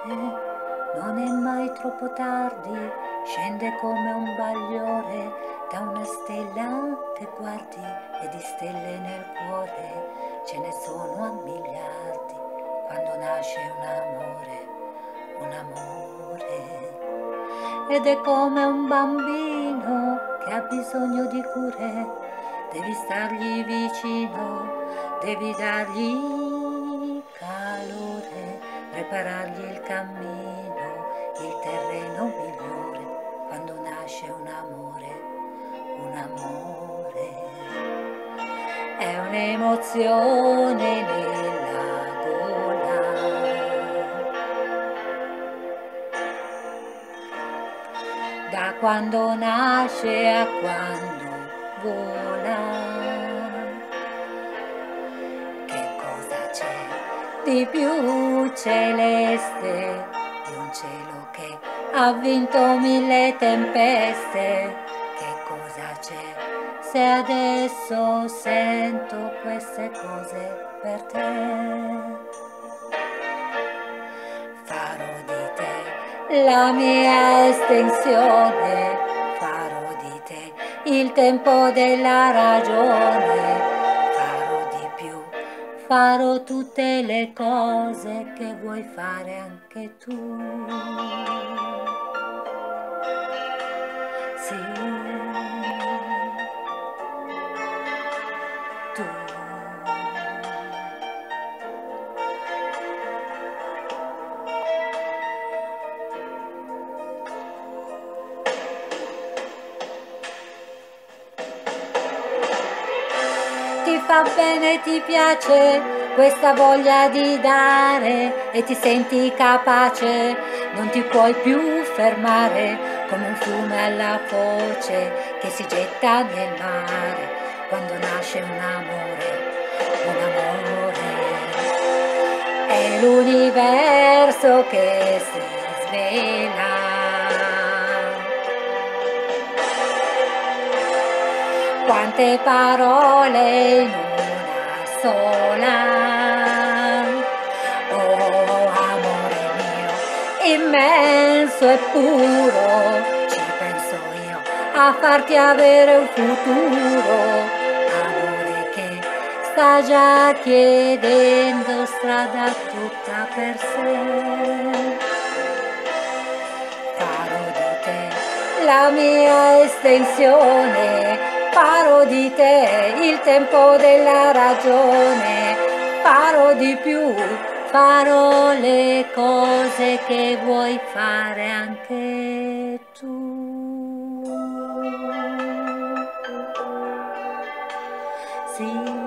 non è mai troppo tardi, scende come un bagliore da una stella che guardi e di stelle nel cuore ce ne sono a miliardi quando nasce un amore. Ed è come un bambino che ha bisogno di cure, devi stargli vicino, devi dargli calore, preparargli il cammino, il terreno migliore, quando nasce un amore, è un'emozione nella gola. Da quando nasce a quando vola. Che cosa c'è di più celeste di un cielo che ha vinto 1000 tempeste? Che cosa c'è se adesso sento queste cose per te? Farò di te la mia estensione, farò di te il tempo della ragione, farò di più, farò tutte le cose che vuoi fare anche tu. Sì, tu. Ti fa bene, ti piace questa voglia di dare e ti senti capace, non ti puoi più fermare come un fiume alla foce che si getta nel mare quando nasce un amore, è l'universo che si svela. Quante parole in una sola. Oh, amore mio, immenso e puro, ci penso io a farti avere un futuro. Amore che sta già chiedendo strada tutta per sé. Farò di te la mia estensione, farò di te il tempo della ragione, farò di più, farò le cose che vuoi fare anche tu. Sì.